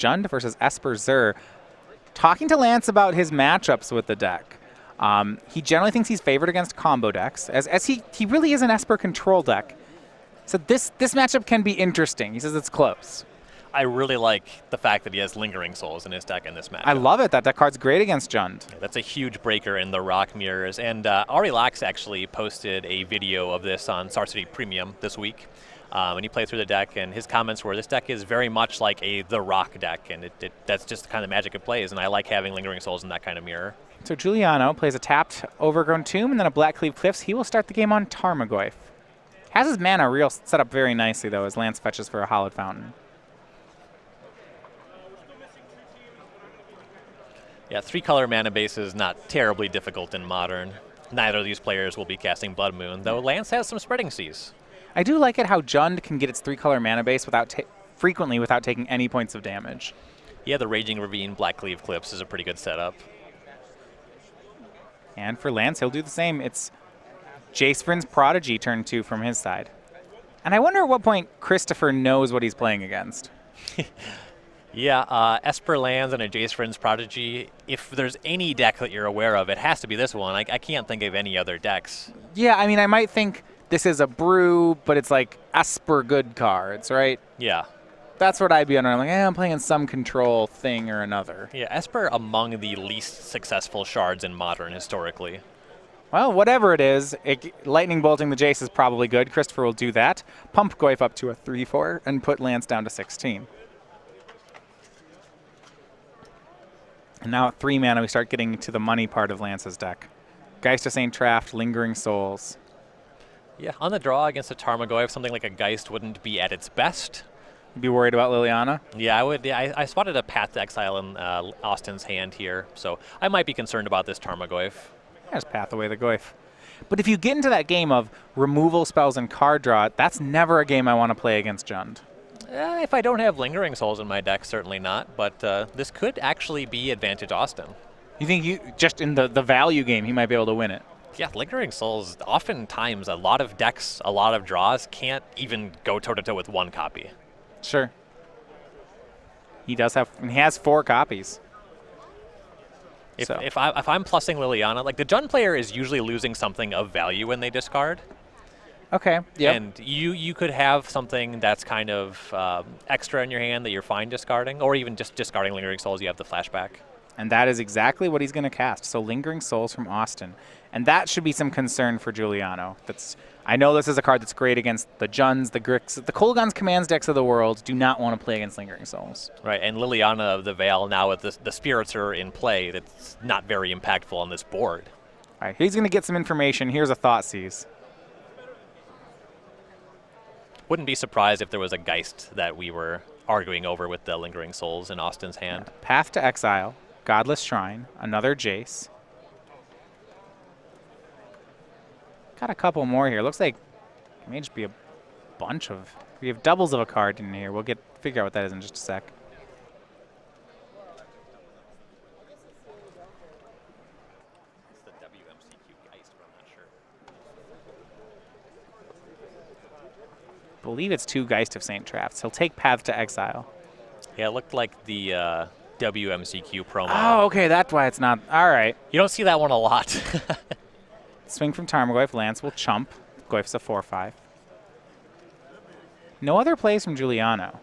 Jund versus Esper Zur. Talking to Lance about his matchups with the deck. He generally thinks he's favored against combo decks, as he really is an Esper control deck. So this matchup can be interesting. He says it's close. I really like the fact that he has Lingering Souls in his deck in this matchup. I love it. That card's great against Jund. Yeah, that's a huge breaker in the rock mirrors. And Ari Lax actually posted a video of this on Star City Premium this week. And he played through the deck, and his comments were, this deck is very much like the rock deck, and that's just the kind of magic it plays, and I like having Lingering Souls in that kind of mirror. So Juliano plays a tapped Overgrown Tomb and then a Blackcleave Cliffs. He will start the game on Tarmogoyf. Has his mana set up very nicely, though, as Lance fetches for a Hallowed Fountain. Yeah, 3-color mana base is not terribly difficult in Modern. Neither of these players will be casting Blood Moon, though Lance has some Spreading Seas. I do like it how Jund can get its 3-color mana base frequently without taking any points of damage. Yeah, the Raging Ravine Blackcleave Cliffs is a pretty good setup. And for Lance, he'll do the same. It's Jace Vryn's Prodigy turn 2 from his side. And I wonder at what point Christopher knows what he's playing against. Yeah, Esper lands and a Jace Vryn's Prodigy. If there's any deck that you're aware of, it has to be this one. I can't think of any other decks. Yeah, I mean, I might think this is a brew, but it's like Esper good cards, right? Yeah. That's what I'd be under. I'm like, I'm playing some control thing or another. Yeah, Esper among the least successful shards in Modern historically. Well, whatever it is, lightning bolting the Jace is probably good. Christopher will do that. Pump Goyf up to a 3-4 and put Lance down to 16. And now at 3 mana, we start getting to the money part of Lance's deck. Geist of St. Traft, Lingering Souls. Yeah, on the draw against a Tarmogoyf, something like a Geist wouldn't be at its best. You'd be worried about Liliana? Yeah, I would. Yeah, I spotted a Path to Exile in Austin's hand here, so I might be concerned about this Tarmogoyf. Just path away the Goyf. But if you get into that game of removal spells and card draw, that's never a game I want to play against Jund. If I don't have Lingering Souls in my deck, certainly not, but this could actually be advantage Austin. You think just in the value game, he might be able to win it? Yeah, Lingering Souls, oftentimes a lot of decks, a lot of draws can't even go toe-to-toe with one copy. Sure. He has 4 copies. If I'm plussing Liliana, like the Jund player is usually losing something of value when they discard. Okay, yeah. And you could have something that's kind of extra in your hand that you're fine discarding, or even just discarding Lingering Souls, you have the flashback. And that is exactly what he's going to cast. So Lingering Souls from Austin. And that should be some concern for Juliano. I know this is a card that's great against the Junds, the Grix, the Kolaghan's Commands decks of the world do not want to play against Lingering Souls. Right, and Liliana of the Veil, now with the Spirits are in play, that's not very impactful on this board. All right, he's going to get some information. Here's a Thoughtseize. Wouldn't be surprised if there was a Geist that we were arguing over with the Lingering Souls in Austin's hand. Yeah. Path to Exile, Godless Shrine, another Jace. Got a couple more here. Looks like it may just be a bunch of... We have doubles of a card in here. We'll figure out what that is in just a sec. It's the WMCQ Geist, but I'm not sure. I believe it's 2 Geist of St. Trafts. He'll take Path to Exile. Yeah, it looked like the WMCQ promo. Oh, okay, that's why it's not... All right. You don't see that one a lot. Swing from Tarmogoyf. Lance will chump. Goyf's a 4-5. No other plays from Juliano.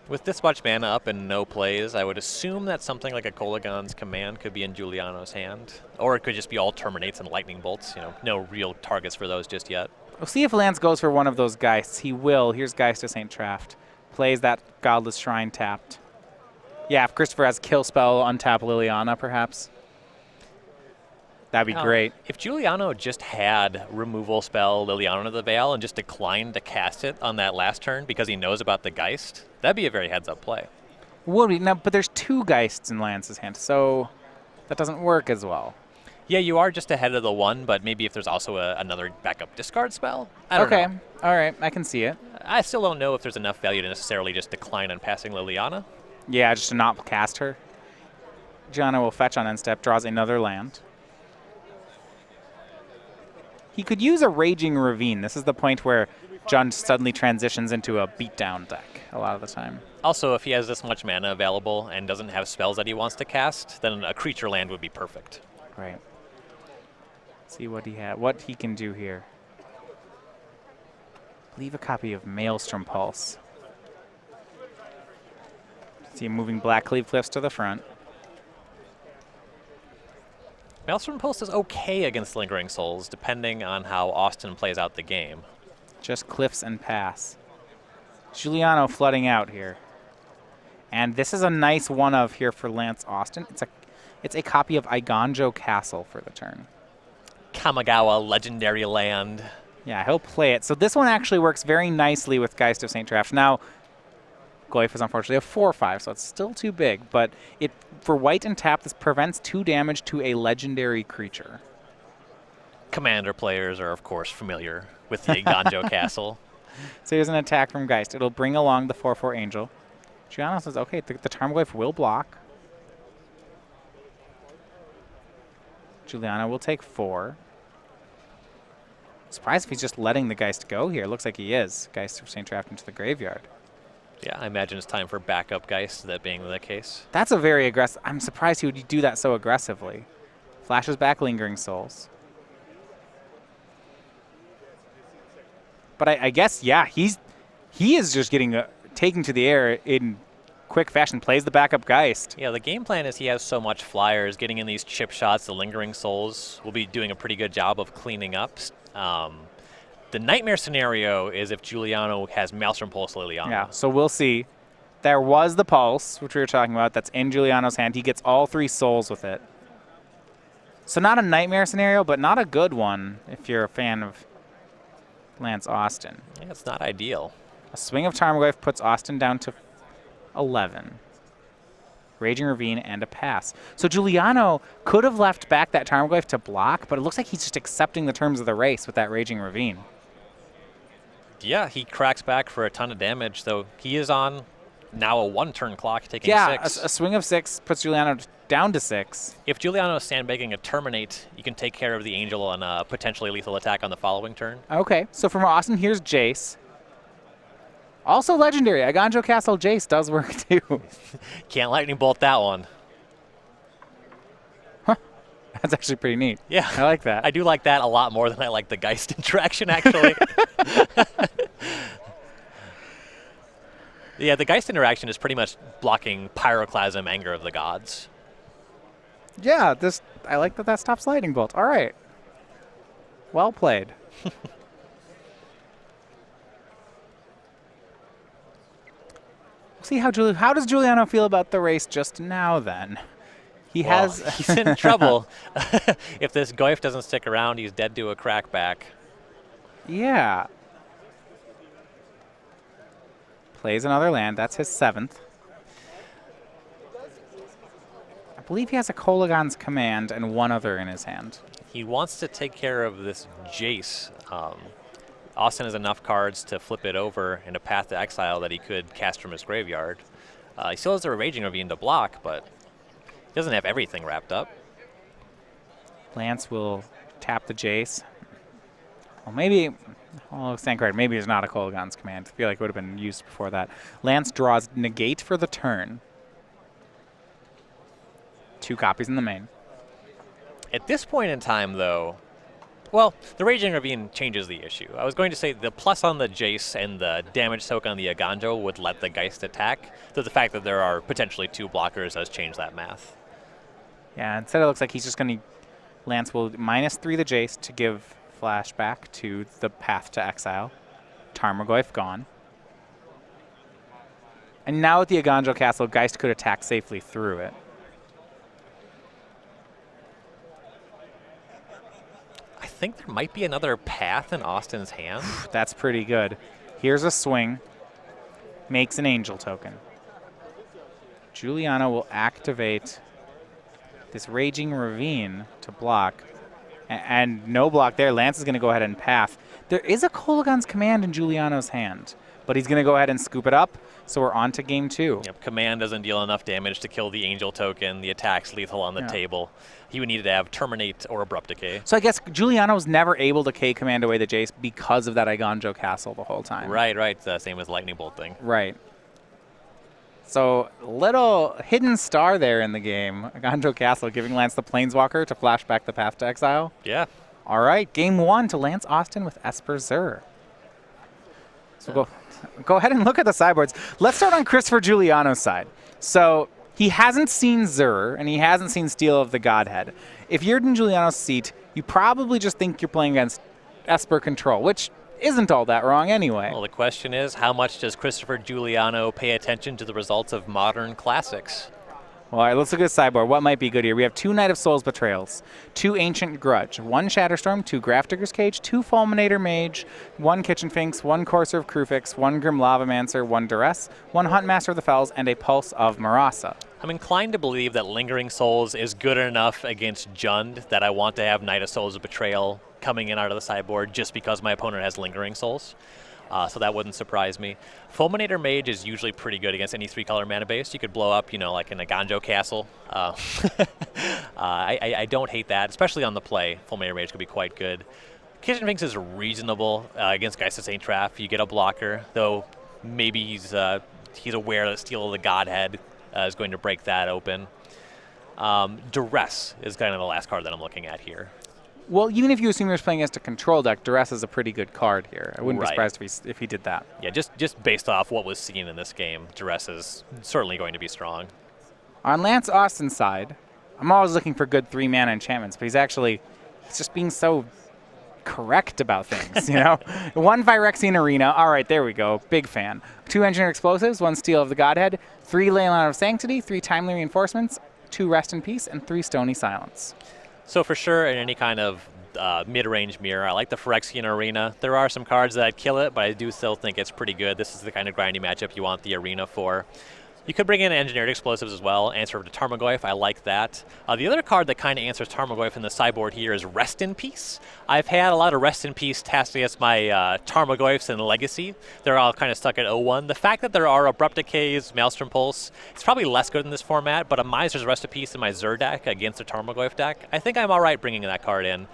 With this much mana up and no plays, I would assume that something like a Kolaghan's Command could be in Juliano's hand. Or it could just be all Terminates and Lightning Bolts. No real targets for those just yet. We'll see if Lance goes for one of those Geists. He will. Here's Geist of St. Traft. Plays that Godless Shrine tapped. Yeah, if Christopher has Kill Spell, untap Liliana, perhaps. That'd be great. If Juliano just had Removal Spell Liliana of the Veil and just declined to cast it on that last turn because he knows about the Geist, that'd be a very heads-up play. Would be. Now, but there's 2 Geists in Lance's hand, so that doesn't work as well. Yeah, you are just ahead of the one, but maybe if there's also another backup discard spell? I don't know. All right, I can see it. I still don't know if there's enough value to necessarily just decline on passing Liliana. Yeah, just to not cast her. Gianna will fetch on end step, draws another land. He could use a Raging Ravine. This is the point where John suddenly transitions into a beatdown deck a lot of the time. Also, if he has this much mana available and doesn't have spells that he wants to cast, then a creature land would be perfect. Right. See what he can do here. Leave a copy of Maelstrom Pulse. See him moving Black Cleave Cliffs to the front. Maelstrom Pulse is okay against Lingering Souls, depending on how Austin plays out the game. Just cliffs and pass. Juliano flooding out here. And this is a nice one-of here for Lance Austin. It's a copy of Iganjo Castle for the turn. Kamigawa Legendary Land. Yeah, he'll play it. So this one actually works very nicely with Geist of St. Trash. Now, Goyf is unfortunately a 4/5, so it's still too big. But for white and tap, this prevents 2 damage to a legendary creature. Commander players are, of course, familiar with the Iganjo Castle. So here's an attack from Geist. It'll bring along the 4/4 Angel. Juliano says, okay, the Tarmogoyf will block. Juliano will take 4. Surprised if he's just letting the Geist go here. Looks like he is. Geist of St. Trapped into the graveyard. Yeah, I imagine it's time for backup Geist, that being the case. That's a very aggressive. I'm surprised he would do that so aggressively. Flashes back Lingering Souls. But I guess, yeah, he is just getting taken to the air in quick fashion. Plays the backup Geist. Yeah, the game plan is he has so much flyers, getting in these chip shots, the Lingering Souls will be doing a pretty good job of cleaning up. The nightmare scenario is if Juliano has Maelstrom Pulse Liliana. Yeah, so we'll see. There was the Pulse, which we were talking about. That's in Juliano's hand. He gets all 3 souls with it. So not a nightmare scenario, but not a good one if you're a fan of Lance Austin. Yeah, it's not ideal. A swing of Tarmogoyf puts Austin down to 11. Raging Ravine and a pass. So Juliano could have left back that Tarmogoyf to block, but it looks like he's just accepting the terms of the race with that Raging Ravine. Yeah, he cracks back for a ton of damage, though he is on now a 1-turn clock, taking 6. A swing of 6 puts Juliano down to 6. If Juliano is sandbagging a Terminate, you can take care of the Angel on a potentially lethal attack on the following turn. Okay, so from Austin, here's Jace. Also legendary. Iganjo Castle Jace does work too. Can't lightning bolt that one. Huh. That's actually pretty neat. Yeah. I like that. I do like that a lot more than I like the Geist interaction, actually. Yeah, the Geist interaction is pretty much blocking Pyroclasm, Anger of the Gods. Yeah, I like that stops lightning bolt. All right. Well played. See how does Juliano feel about the race just now then? He's in trouble. If this Goyf doesn't stick around, he's dead to a crackback. Yeah. Plays another land. That's his 7th. I believe he has a Kolagon's Command and 1 other in his hand. He wants to take care of this Jace. Austin has enough cards to flip it over in a Path to Exile that he could cast from his graveyard. He still has the Raging Ravine to block, but he doesn't have everything wrapped up. Lance will tap the Jace. Well, maybe... Oh, stand correct. Maybe it's not a Kolagon's Command. I feel like it would have been used before that. Lance draws Negate for the turn. 2 copies in the main. At this point in time, though, well, the Raging Ravine changes the issue. I was going to say the plus on the Jace and the damage soak on the Iganjo would let the Geist attack, though the fact that there are potentially 2 blockers does change that math. Yeah, instead it looks like he's just going to... Lance will -3 the Jace to give flashback to the Path to Exile. Tarmogoyf gone. And now with the Iganjo Castle, Geist could attack safely through it. I think there might be another path in Austin's hand. That's pretty good. Here's a swing. Makes an Angel token. Juliano will activate this Raging Ravine to block. And no block there. Lance is going to go ahead and path. There is a Kolaghan's Command in Juliano's hand, but he's going to go ahead and scoop it up, so we're on to game 2. Yep, Command doesn't deal enough damage to kill the Angel token. The attack's lethal on the table. He would need to have Terminate or Abrupt Decay. So I guess Juliano was never able to K-command away the Jace because of that Iganjo Castle the whole time. Right. Same as Lightning Bolt thing. Right. So little hidden star there in the game. Iganjo Castle giving Lance the Planeswalker to flash back the Path to Exile. Yeah. All right, game 1 to Lance Austin with Esper Zur. So go ahead and look at the sideboards. Let's start on Christopher Giuliano's side. So he hasn't seen Zur, and he hasn't seen Steel of the Godhead. If you're in Giuliano's seat, you probably just think you're playing against Esper Control, which isn't all that wrong anyway. Well, the question is, how much does Christopher Giuliano pay attention to the results of modern classics? All right, let's look at the sideboard. What might be good here? We have 2 Knight of Souls Betrayals, 2 Ancient Grudge, 1 Shatterstorm, 2 Grafdigger's Cage, 2 Fulminator Mage, 1 Kitchen Finks, 1 Courser of Krufix, 1 Grim Lavamancer, 1 Duress, 1 Huntmaster of the Fells, and a Pulse of Marasa. I'm inclined to believe that Lingering Souls is good enough against Jund that I want to have Knight of Souls of Betrayal coming in out of the sideboard just because my opponent has Lingering Souls. So that wouldn't surprise me. Fulminator Mage is usually pretty good against any 3-color mana base. You could blow up, like an Iganjo Castle. I don't hate that, especially on the play. Fulminator Mage could be quite good. Kitchen Finks is reasonable against Geist of St. Traff. You get a blocker, though maybe he's aware that Steel of the Godhead is going to break that open. Duress is kind of the last card that I'm looking at here. Well, even if you assume you're playing against a control deck, Duress is a pretty good card here. I wouldn't be surprised if he did that. Yeah, just based off what was seen in this game, Duress is certainly going to be strong. On Lance Austin's side, I'm always looking for good 3-mana enchantments, but he's just being so correct about things, 1 Phyrexian Arena. All right, there we go. Big fan. 2 Engineered Explosives, 1 Steel of the Godhead, 3 Leyline of Sanctity, 3 Timely Reinforcements, 2 Rest in Peace, and 3 Stony Silence. So for sure, in any kind of mid-range mirror, I like the Phyrexian Arena. There are some cards that kill it, but I do still think it's pretty good. This is the kind of grindy matchup you want the Arena for. You could bring in Engineered Explosives as well, answer to Tarmogoyf. I like that. The other card that kind of answers Tarmogoyf in the sideboard here is Rest in Peace. I've had a lot of Rest in Peace tasked against my Tarmogoyfs in Legacy. They're all kind of stuck at 0-1. The fact that there are Abrupt Decays, Maelstrom Pulse, it's probably less good in this format, but a Miser's Rest in Peace in my Zur deck against a Tarmogoyf deck, I think I'm all right bringing that card in.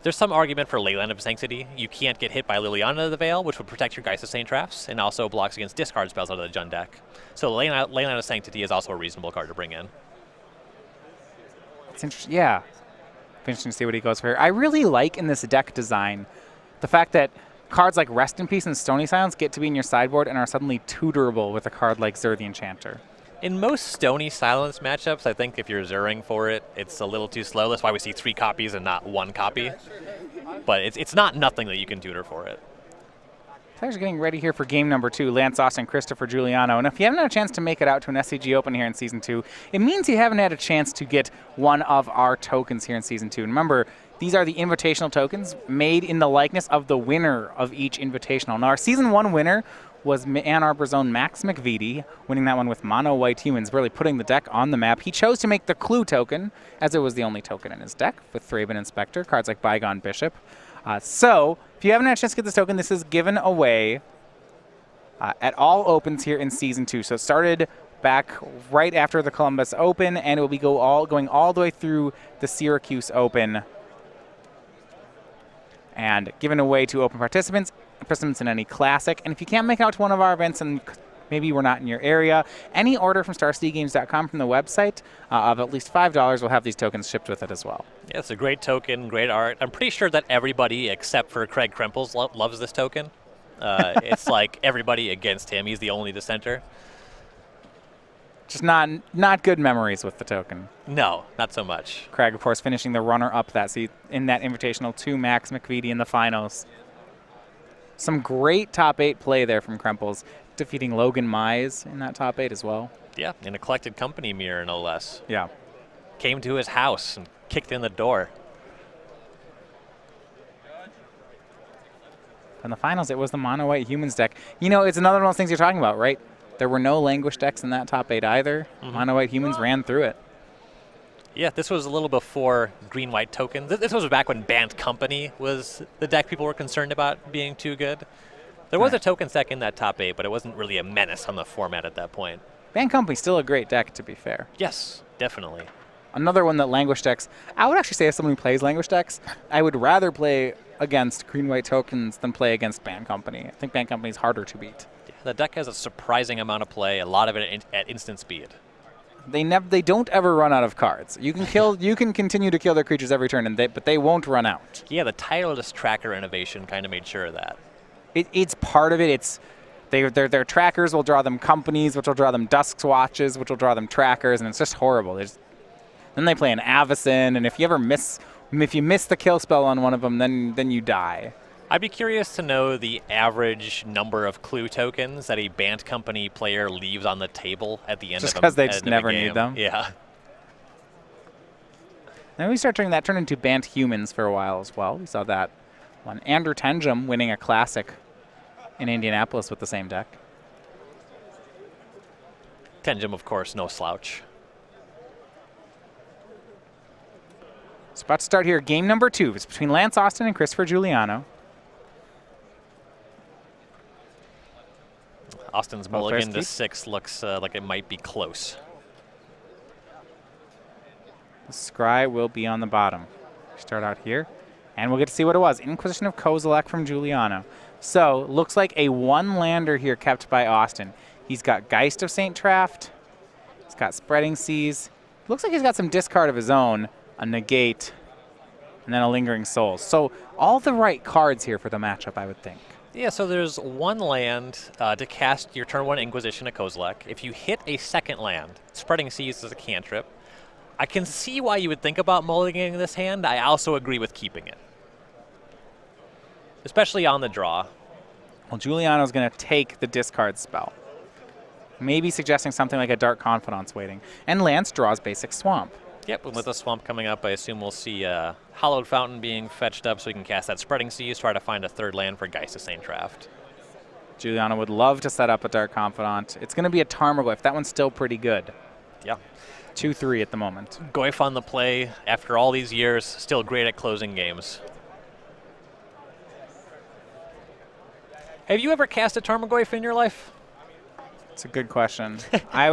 There's some argument for Leyline of Sanctity. You can't get hit by Liliana of the Veil, which would protect your Geist of St. Traffs, and also blocks against discard spells out of the Jund deck. So Leyline of Sanctity is also a reasonable card to bring in. It's interesting. Yeah. Interesting to see what he goes for here. I really like in this deck design the fact that cards like Rest in Peace and Stony Silence get to be in your sideboard and are suddenly tutorable with a card like Zur the Enchanter. In most Stony Silence matchups, I think if you're Zuring for it, it's a little too slow. That's why we see 3 copies and not 1 copy. But it's not nothing that you can tutor for it. So actually getting ready here for game number 2, Lance Austin, Christopher Giuliano. And if you haven't had a chance to make it out to an SCG Open here in Season 2, it means you haven't had a chance to get one of our tokens here in Season 2. And remember, these are the invitational tokens made in the likeness of the winner of each invitational. Now, our Season 1 winner was Ann Arbor's own Max McVitie, winning that one with mono white humans, really putting the deck on the map. He chose to make the Clue token, as it was the only token in his deck, with Thraben Inspector, cards like Bygone Bishop. So, if you haven't had a chance to get this token, this is given away at all opens here in Season 2. So it started back right after the Columbus Open, and it will be going all the way through the Syracuse Open, and given away to open participants in any classic. And if you can't make it out to one of our events and maybe we're not in your area, any order from StarCityGames.com from the website of at least $5 will have these tokens shipped with it as well. Yeah, it's a great token, great art. I'm pretty sure that everybody except for Craig Krempels loves this token. It's like everybody against him. He's the only dissenter. Just not good memories with the token. No, not so much. Craig, of course, finishing the runner-up in that Invitational to Max McVitie in the finals. Some great top 8 play there from Krempels, defeating Logan Mize in that top 8 as well. Yeah, in a collected company mirror, no less. Yeah. Came to his house and kicked in the door. In the finals, it was the mono-white humans deck. It's another one of those things you're talking about, right? There were no Languish decks in that top 8 either. Mm-hmm. Mono-white humans ran through it. Yeah, this was a little before green-white tokens. This was back when Banned Company was the deck people were concerned about being too good. There was a token stack in that top 8, but it wasn't really a menace on the format at that point. Band Company's still a great deck, to be fair. Yes, definitely. Another one that Languish decks, I would actually say as someone who plays Languish decks, I would rather play against green-white tokens than play against Band Company. I think Band Company is harder to beat. Yeah, the deck has a surprising amount of play, a lot of it at instant speed. They don't ever run out of cards. You can continue to kill their creatures every turn, but they won't run out. Yeah, the tireless tracker innovation kind of made sure of that. It's part of it. It's their trackers will draw them companies, which will draw them Dusk Watches, which will draw them trackers, and it's just horrible. Then they play an Avacyn, and if you miss the kill spell on one of them, then you die. I'd be curious to know the average number of clue tokens that a Banned Company player leaves on the table at the end Just of a because they just never need them? Yeah. Then we start turning that turned into Banned Humans for a while as well. We saw that one. Andrew Tenjum winning a Classic in Indianapolis with the same deck. Tenjum, of course, no slouch. It's about to start here. Game number 2. It's between Lance Austin and Christopher Juliano. Austin's mulligan to 6 looks like it might be close. The Scry will be on the bottom. Start out here, and we'll get to see what it was. Inquisition of Kozilek from Juliano. So, looks like a 1-lander here kept by Austin. He's got Geist of St. Traft. He's got Spreading Seas. Looks like he's got some discard of his own, a Negate, and then a Lingering Souls. So, all the right cards here for the matchup, I would think. Yeah, so there's 1 land to cast your turn 1 Inquisition of Kozilek. If you hit a second land, Spreading Seas is a cantrip. I can see why you would think about mulliganing this hand. I also agree with keeping it, especially on the draw. Well, Giuliano's going to take the discard spell, maybe suggesting something like a Dark Confidence waiting. And Lance draws basic Swamp. Yep, and with the Swamp coming up, I assume we'll see Hallowed Fountain being fetched up so we can cast that Spreading Seas, try to find a 3rd land for Geist of St. Traft. Giuliano would love to set up a Dark Confidant. It's going to be a Tarmogoyf. That one's still pretty good. Yeah. 2-3 at the moment. Goyf on the play after all these years, still great at closing games. Have you ever cast a Tarmogoyf in your life? It's a good question. I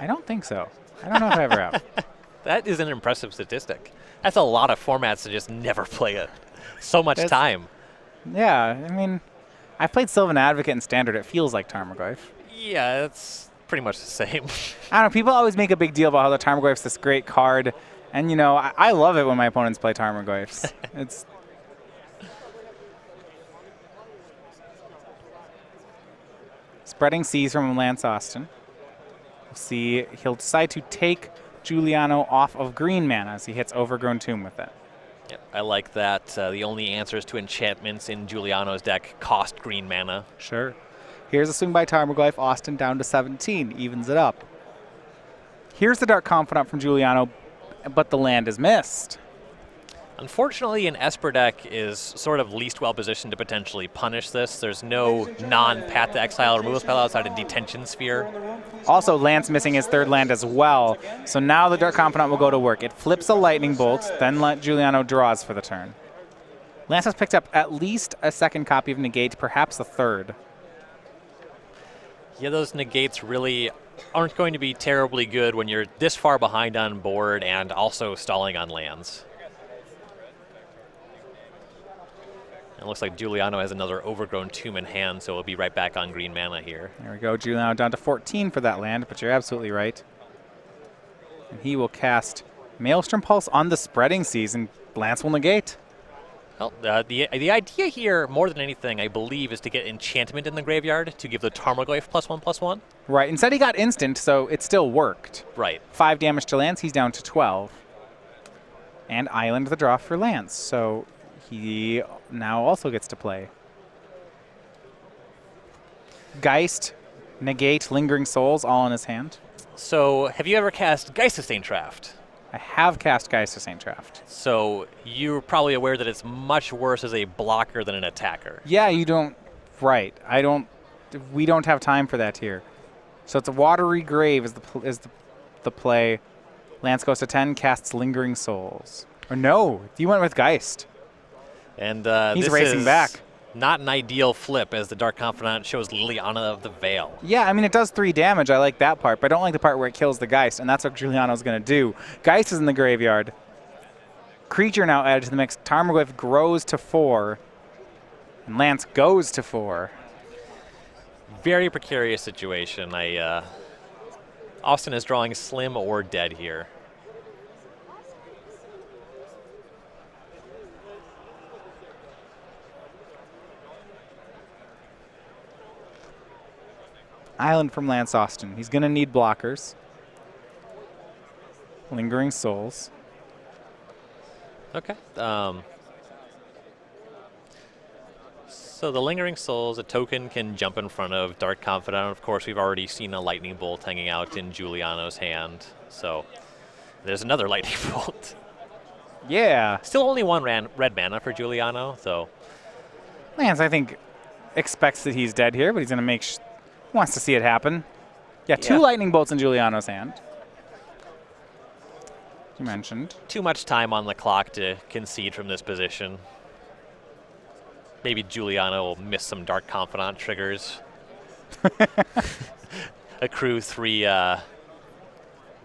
don't think so. I don't know if I ever have. That is an impressive statistic. That's a lot of formats to just never play it. So much time. Yeah, I mean, I've played Sylvan Advocate in Standard. It feels like Tarmogoyf. Yeah, it's pretty much the same. I don't know. People always make a big deal about how the Tarmogoyf's this great card. And, you know, I love it when my opponents play Tarmogoyfs. It's Spreading Seas from Lance Austin. We'll see, he'll decide to take Giuliano off of green mana as he hits Overgrown Tomb with it. Yep, I like that. The only answers to enchantments in Giuliano's deck cost green mana. Sure. Here's a swing by Tarmogoyf. Austin down to 17, evens it up. Here's the Dark Confidant from Giuliano, but the land is missed. Unfortunately, an Esper deck is sort of least well positioned to potentially punish this. There's no non-Path to Exile removal spell outside of Detention Sphere. Also, Lance missing his 3rd land as well, so now the Dark Confidant will go to work. It flips a Lightning Bolt, then Giuliano draws for the turn. Lance has picked up at least a 2nd copy of Negate, perhaps a 3rd. Yeah, those Negates really aren't going to be terribly good when you're this far behind on board and also stalling on lands. It looks like Giuliano has another Overgrown Tomb in hand, so we'll be right back on green mana here. There we go. Giuliano down to 14 for that land, but you're absolutely right. And he will cast Maelstrom Pulse on the Spreading Seas, and Lance will negate. Well, the idea here, more than anything, I believe, is to get Enchantment in the graveyard to give the Tarmogoyf +1/+1. Right. Instead, he got instant, so it still worked. Right. 5 damage to Lance. He's down to 12. And Island the draw for Lance, so he now also gets to play. Geist, Negate, Lingering Souls, all in his hand. So, have you ever cast Geist of St. Traft? I have cast Geist of St. Traft. So, you're probably aware that it's much worse as a blocker than an attacker. Yeah, you don't. Right. We don't have time for that here. So it's a Watery Grave is the the play. Lance goes to 10, casts Lingering Souls. Or no, you went with Geist. And he's this racing is back. Not an ideal flip as the Dark Confidant shows Liliana of the Veil. Yeah, I mean, it does 3 damage. I like that part, but I don't like the part where it kills the Geist, and that's what Juliano's going to do. Geist is in the graveyard. Creature now added to the mix. Tarmogoyf grows to 4, and Lance goes to 4. Very precarious situation. Austin is drawing slim or dead here. Island from Lance Austin. He's going to need blockers. Lingering Souls. Okay. So the Lingering Souls, a token can jump in front of Dark Confidant. Of course, we've already seen a Lightning Bolt hanging out in Juliano's hand. So there's another Lightning Bolt. Yeah. Still only 1 red mana for Juliano, so. Lance, I think, expects that he's dead here, but he's going to make wants to see it happen. Yeah, 2 Lightning Bolts in Juliano's hand. You mentioned. Too much time on the clock to concede from this position. Maybe Juliano will miss some Dark Confidant triggers. Accrue 3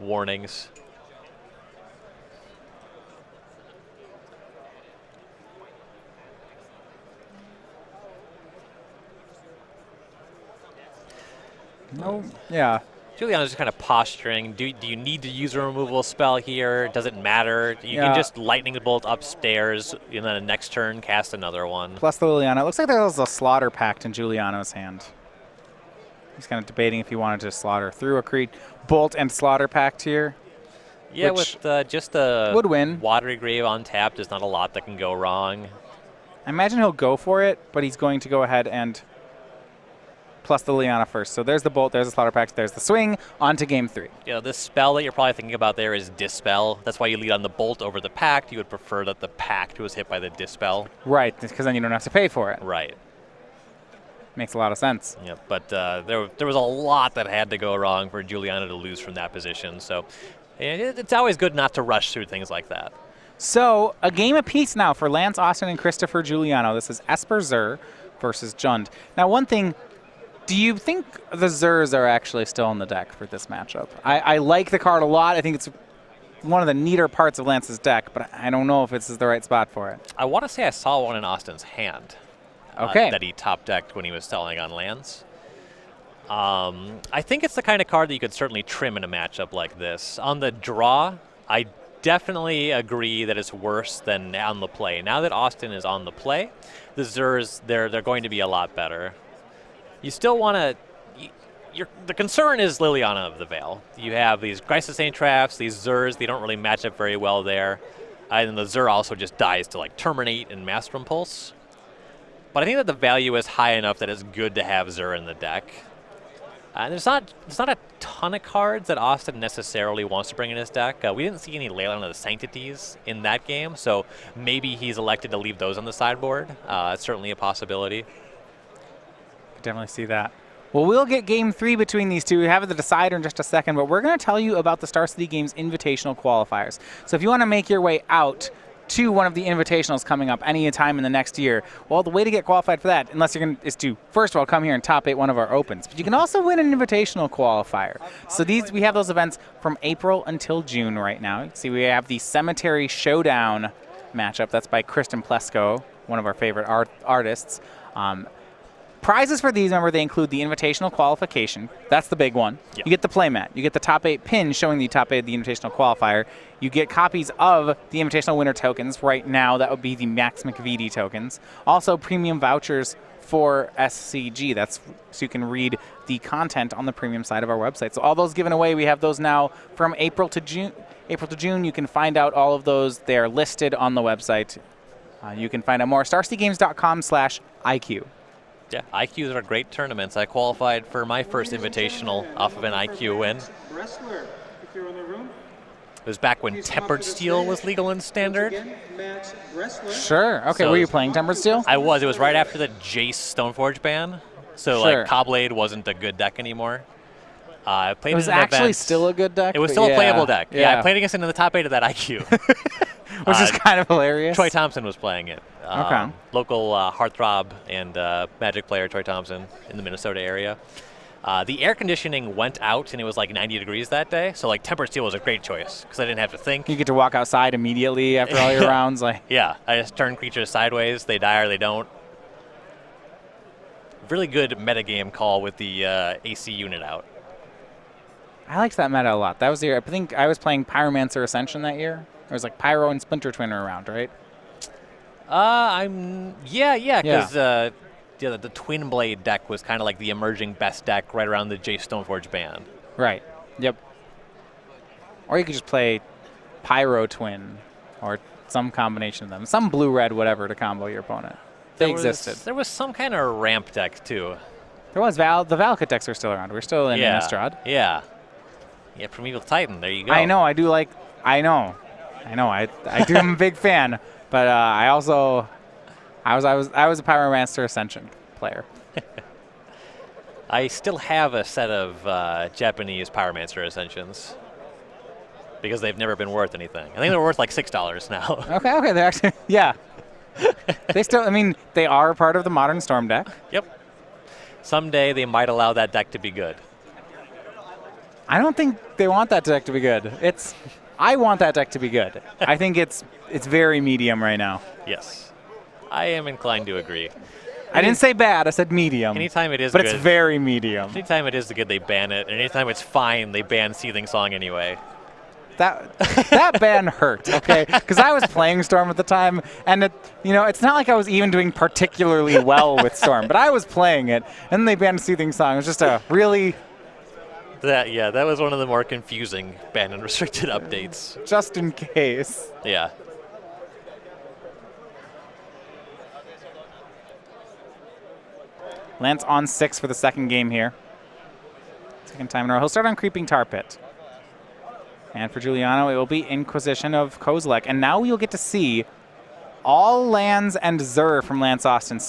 warnings. No. Yeah. Juliano's just kind of posturing. Do you need to use a removal spell here? Does it matter? You can just Lightning Bolt upstairs, and then the next turn cast another one. Plus the Liliana. It looks like there was a Slaughter Pact in Juliano's hand. He's kind of debating if he wanted to slaughter through a Bolt and Slaughter Pact here. Yeah, with just a would win. Watery Grave on tap, there's not a lot that can go wrong. I imagine he'll go for it, but he's going to go ahead and plus the Liliana first. So there's the Bolt, there's the Slaughter Pact, there's the swing, on to game 3. You know, this spell that you're probably thinking about there is Dispel. That's why you lead on the Bolt over the Pact. You would prefer that the Pact was hit by the Dispel. Right, because then you don't have to pay for it. Right. Makes a lot of sense. Yeah, but there was a lot that had to go wrong for Juliano to lose from that position. So it's always good not to rush through things like that. So a game apiece now for Lance Austin and Christopher Juliano. This is Esper Zur versus Jund. Now, one thing, do you think the Zurs are actually still in the deck for this matchup? I like the card a lot. I think it's one of the neater parts of Lance's deck, but I don't know if this is the right spot for it. I want to say I saw one in Austin's hand. Okay. That he top decked when he was selling on lands. I think it's the kind of card that you could certainly trim in a matchup like this. On the draw, I definitely agree that it's worse than on the play. Now that Austin is on the play, the Zurs, they're going to be a lot better. You still want to... The concern is Liliana of the Veil. You have these Glyphosate traps, these Zurs, they don't really match up very well there. And the Zur also just dies to like Terminate and Master Impulse. But I think that the value is high enough that it's good to have Zur in the deck. And there's not a ton of cards that Austin necessarily wants to bring in his deck. We didn't see any Leyline of the Sanctities in that game, so maybe he's elected to leave those on the sideboard. It's certainly a possibility. Definitely see that. Well, we'll get game 3 between these two. We have the decider in just a second, but we're going to tell you about the Star City Games Invitational Qualifiers. So if you want to make your way out to one of the invitationals coming up any time in the next year, well, the way to get qualified for that, unless you're going to, is to first of all come here and top 8 one of our opens. But you can also win an invitational qualifier. So we have those events from April until June right now. You can see we have the Cemetery Showdown matchup. That's by Kristen Plesko, one of our favorite artists. Prizes for these, remember, they include the invitational qualification. That's the big one. Yep. You get the playmat. You get the top 8 pin showing the top 8 of the invitational qualifier. You get copies of the invitational winner tokens. Right now, that would be the Max McVitie tokens. Also, premium vouchers for SCG. That's so you can read the content on the premium side of our website. So all those given away, we have those now from April to June. You can find out all of those. They are listed on the website. You can find out more. StarCityGames.com/IQ. Yeah, IQs are great tournaments. I qualified for my first invitational off of an IQ win. It was back when Tempered Steel was legal in Standard. Sure. Okay, so were you playing Tempered Steel? I was. It was right after the Jace Stoneforge ban. So, like, Cobblade wasn't a good deck anymore. I played It was in an actually event. still a good deck. It was but still yeah, a playable deck. Yeah, I Yeah, played against it in the top 8 of that IQ. which is kind of hilarious. Troy Thompson was playing it. Okay. Local heartthrob and Magic player Troy Thompson in the Minnesota area. The air conditioning went out and it was like 90 degrees that day, so like tempered steel was a great choice because I didn't have to think. You get to walk outside immediately after all your rounds. Like, Yeah, I just turn creatures sideways, they die or they don't. Really good metagame call with the AC unit out. I liked that meta a lot. That was the year. I think I was playing Pyromancer Ascension that year. It was like Pyro and Splinter Twin were around, right? Because the Twin Blade deck was kind of like the emerging best deck right around the Jace Stoneforge ban. Right. Yep. Or you could just play Pyro Twin or some combination of them. Some blue-red whatever to combo your opponent. They existed. There was some kind of ramp deck too. There was the Valakut decks are still around. We're still in Innistrad. Yeah. Yeah, Primeval Titan, there you go. I know, I do like I know. I do am a big fan, but I was a Pyromancer Ascension player. I still have a set of Japanese Pyromancer Ascensions because they've never been worth anything. I think they're worth like $6 now. Okay, they're actually yeah. They still, I mean, they are part of the modern Storm deck. Yep. Someday they might allow that deck to be good. I don't think they want that deck to be good. I want that deck to be good. I think it's very medium right now. Yes. I am inclined to agree. I didn't say bad, I said medium. Anytime it is but good. It's very medium. Anytime it is good, they ban it. And anytime it's fine, they ban Seething Song anyway. That ban hurt, okay? Because I was playing Storm at the time, and it's not like I was even doing particularly well with Storm, but I was playing it, and they banned Seething Song. It was just a really... That was one of the more confusing banned and restricted updates. Just in case. Yeah. Lance on 6 for the second game here. Second time in a row. He'll start on Creeping Tar Pit. And for Juliano, it will be Inquisition of Kozilek. And now we'll get to see all lands and Zur from Lance Austin.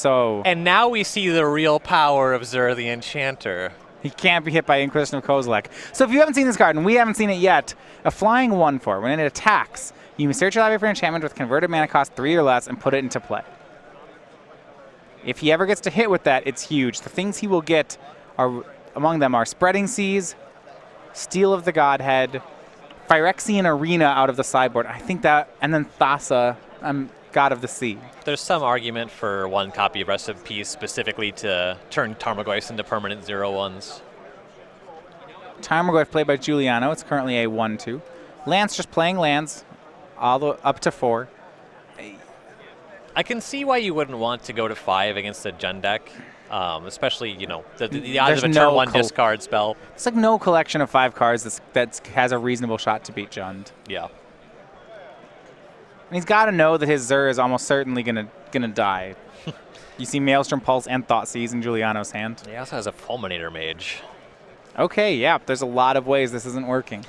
And now we see the real power of Zur the Enchanter. He can't be hit by Inquisition of Kozilek. So if you haven't seen this card, and we haven't seen it yet, a flying 1/4. When it attacks, you may search your library for enchantment with converted mana cost 3 or less and put it into play. If he ever gets to hit with that, it's huge. The things he will get among them are Spreading Seas, Steel of the Godhead, Phyrexian Arena out of the sideboard. I think that, and then Thassa, God of the Sea. There's some argument for one copy of Rest of Peace specifically to turn Tarmogoyfs into permanent 0/1s. Tarmogoyf played by Juliano. It's currently a 1/2. Lance just playing lands, all the up to 4. I can see why you wouldn't want to go to 5 against a Jund deck, especially, the odds of a turn 1 discard spell. It's like no collection of 5 cards that has a reasonable shot to beat Jund. Yeah. And he's got to know that his Zur is almost certainly gonna die. You see Maelstrom Pulse and Thoughtseize in Juliano's hand. He also has a Fulminator Mage. Okay, yeah, there's a lot of ways this isn't working.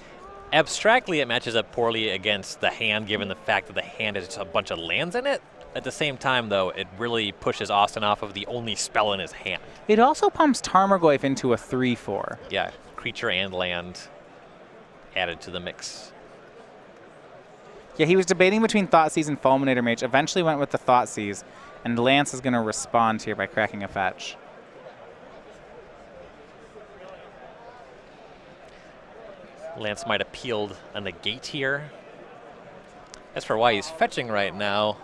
Abstractly, it matches up poorly against the hand, given the fact that the hand has just a bunch of lands in it. At the same time, though, it really pushes Austin off of the only spell in his hand. It also pumps Tarmogoyf into a 3/4. Yeah, creature and land added to the mix. Yeah, he was debating between Thoughtseize and Fulminator Mage. Eventually went with the Thoughtseize, and Lance is going to respond here by cracking a fetch. Lance might have peeled a negate here. As for why he's fetching right now,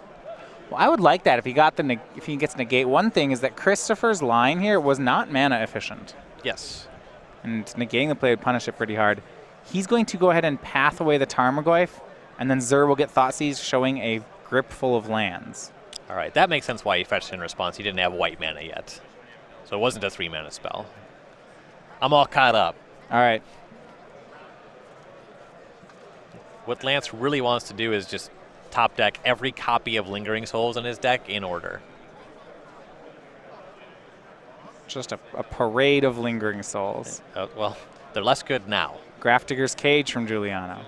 well, I would like that if he gets negate. One thing is that Christopher's line here was not mana efficient. yes. And negating the play would punish it pretty hard. He's going to go ahead and path away the Tarmogoyf, and then Zur will get Thoughtseize, showing a grip full of lands. All right, that makes sense why he fetched in response. He didn't have white mana yet. So it wasn't a 3-mana spell. I'm all caught up. All right. What Lance really wants to do is just top deck every copy of Lingering Souls in his deck in order. Just a parade of Lingering Souls. Well, they're less good now. Grafdigger's Cage from Juliano.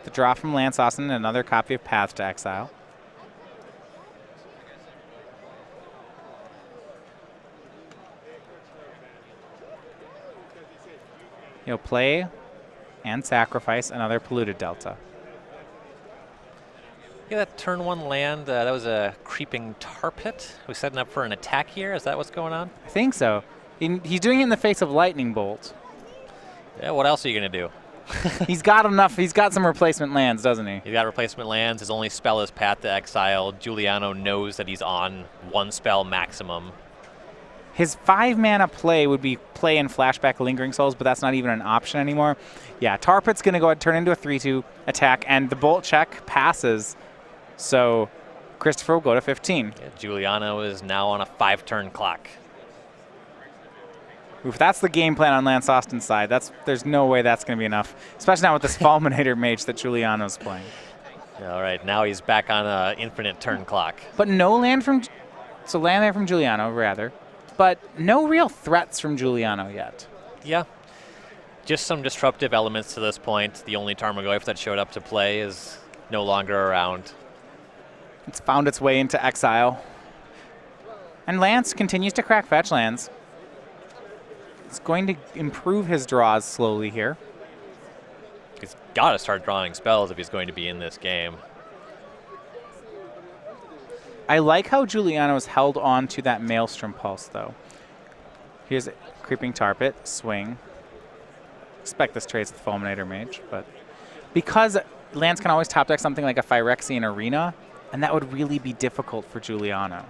The draw from Lance Austin, another copy of Path to Exile. He'll play and sacrifice another polluted delta. Yeah, that turn 1 land, that was a creeping tar pit. We're setting up for an attack here. Is that what's going on? I think so. He's doing it in the face of lightning bolt. Yeah, what else are you going to do? He's got enough. He's got some replacement lands, doesn't he? He's got replacement lands. His only spell is Path to Exile. Juliano knows that he's on 1 spell maximum. His 5-mana play would be play and flashback Lingering Souls, but that's not even an option anymore. Yeah, Tar Pit's going to go ahead and turn into a 3-2 attack, and the bolt check passes. So Christopher will go to 15. Yeah, Juliano is now on a 5-turn clock. If that's the game plan on Lance Austin's side, there's no way that's going to be enough, especially not with this Fulminator Mage that Juliano's playing. Yeah, all right, now he's back on an infinite turn clock. But no land from, so land there from Juliano, rather, but no real threats from Juliano yet. Yeah, just some disruptive elements to this point. The only Tarmogoyf that showed up to play is no longer around. It's found its way into exile. And Lance continues to crack fetch lands. It's going to improve his draws slowly here. He's got to start drawing spells if he's going to be in this game. I like how Juliano's held on to that Maelstrom Pulse, though. Here's a Creeping Tar Pit, swing. Expect this trades with Fulminator Mage, but because Lance can always top deck something like a Phyrexian Arena, and that would really be difficult for Juliano.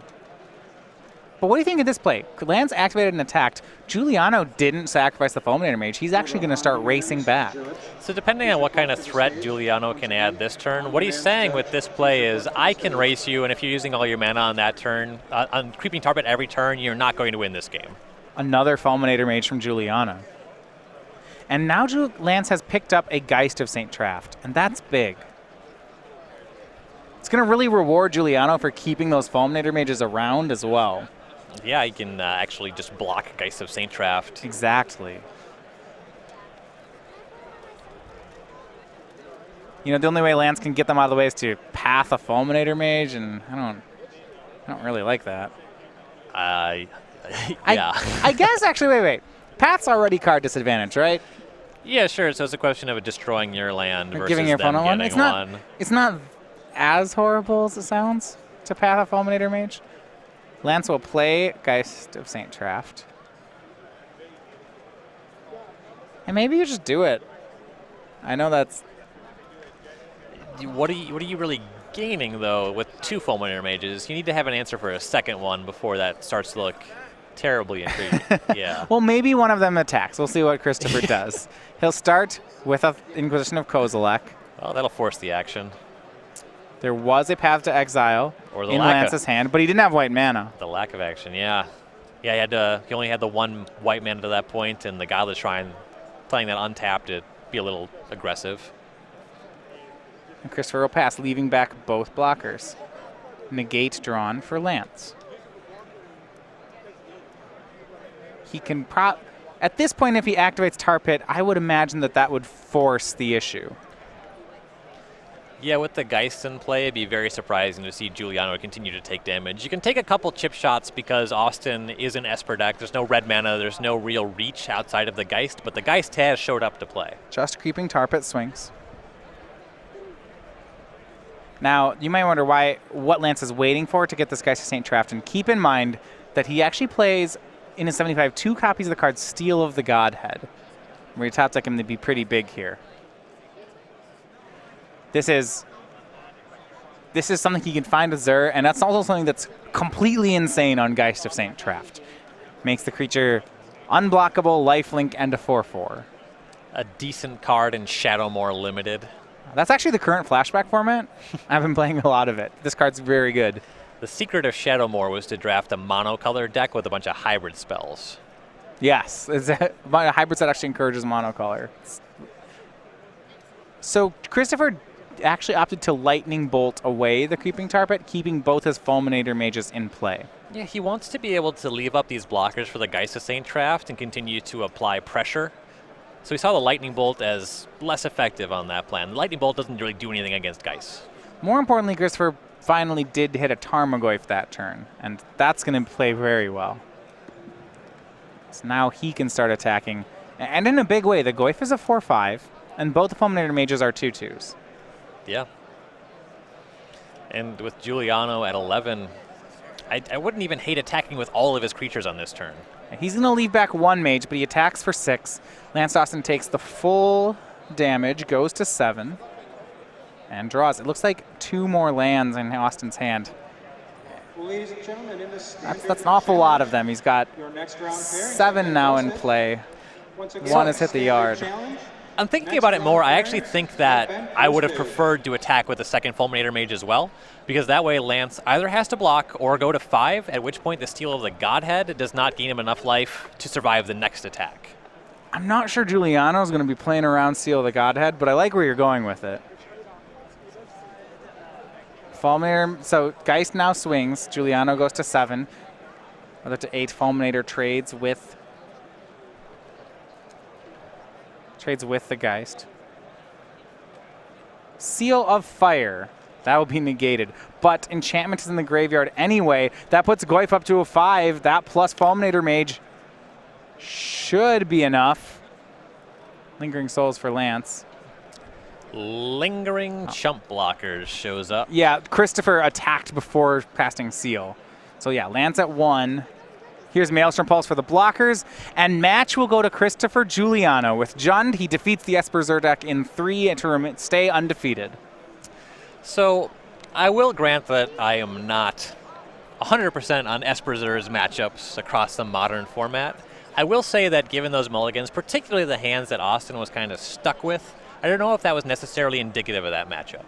But what do you think of this play? Lance activated and attacked. Juliano didn't sacrifice the Fulminator Mage. He's actually going to start racing back. So depending on what kind of threat Juliano can add this turn, what he's saying with this play is, I can race you, and if you're using all your mana on that turn, on Creeping Tar Pit every turn, you're not going to win this game. Another Fulminator Mage from Juliano. And now Lance has picked up a Geist of St. Traft, and that's big. It's going to really reward Juliano for keeping those Fulminator Mages around as well. Yeah, he can actually just block Geist of St. Traft. Exactly. You know, the only way Lance can get them out of the way is to path a Fulminator Mage, and I don't really like that. Yeah. I guess actually, wait. Path's already card disadvantage, right? Yeah, sure. So it's a question of destroying your land versus giving your them opponent one. getting one. It's not as horrible as it sounds to path a Fulminator Mage. Lance will play Geist of St. Traft. And maybe you just do it. I know that's... What are you really gaining, though, with 2 Fulminator Mages? You need to have an answer for a second one before that starts to look terribly intriguing. Yeah. Well, maybe one of them attacks. We'll see what Christopher does. He'll start with an Inquisition of Kozilek. Well, that'll force the action. There was a Path to Exile in Lance's hand, but he didn't have white mana. The lack of action, yeah. Yeah, he only had the 1 white mana to that point, and the Godless Shrine, playing that untapped, it'd be a little aggressive. And Christopher will pass, leaving back both blockers. Negate drawn for Lance. He can at this point, if he activates Tar Pit, I would imagine that would force the issue. Yeah, with the Geist in play, it'd be very surprising to see Juliano continue to take damage. You can take a couple chip shots because Austin is an Esper deck. There's no red mana. There's no real reach outside of the Geist, but the Geist has showed up to play. Just Creeping Tar Pit swings. Now, you might wonder what Lance is waiting for to get this Geist of St. Traft, and keep in mind that he actually plays, in his 75, 2 copies of the card Steel of the Godhead. Where you top deck him to be pretty big here. This is something he can find with Zur, and that's also something that's completely insane on Geist of St. Traft. Makes the creature unblockable, lifelink, and a 4/4. A decent card in Shadowmoor Limited. That's actually the current flashback format. I've been playing a lot of it. This card's very good. The secret of Shadowmoor was to draft a monocolor deck with a bunch of hybrid spells. Yes, it's a hybrid set actually encourages monocolor. So Christopher actually opted to lightning bolt away the Creeping Tar Pit, keeping both his Fulminator Mages in play. Yeah, he wants to be able to leave up these blockers for the Geist of St. Traft and continue to apply pressure. So he saw the Lightning Bolt as less effective on that plan. The Lightning Bolt doesn't really do anything against Geist. More importantly, Christopher finally did hit a Tarmogoyf that turn, and that's going to play very well. So now he can start attacking And in a big way, the Goyf is a 4-5, and both the Fulminator Mages are 2/2s. Yeah. And with Juliano at 11, I wouldn't even hate attacking with all of his creatures on this turn. He's going to leave back 1 mage, but he attacks for 6. Lance Austin takes the full damage, goes to 7, and draws. It looks like 2 more lands in Austin's hand. Ladies and gentlemen, in this That's an awful lot of them. He's got 7 now in play. 1 has hit the yard. I'm thinking about it more. I actually think that I would have preferred to attack with the second Fulminator Mage as well, because that way Lance either has to block or go to 5, at which point the Steel of the Godhead does not gain him enough life to survive the next attack. I'm not sure Juliano's going to be playing around Seal of the Godhead, but I like where you're going with it. Fulminator, so Geist now swings. Juliano goes to 7. Other to 8. Fulminator trades with the Geist. Seal of Fire. That will be negated. But Enchantment is in the graveyard anyway. That puts Goyf up to a 5. That plus Fulminator Mage should be enough. Lingering Souls for Lance. Lingering Chump Blockers shows up. Yeah, Christopher attacked before casting Seal. So yeah, Lance at 1. Here's Maelstrom Pulse for the blockers, and match will go to Christopher Juliano. With Jund, he defeats the Esper Zur deck in 3 to stay undefeated. So I will grant that I am not 100% on Esper Zur's matchups across the modern format. I will say that given those mulligans, particularly the hands that Austin was kind of stuck with, I don't know if that was necessarily indicative of that matchup.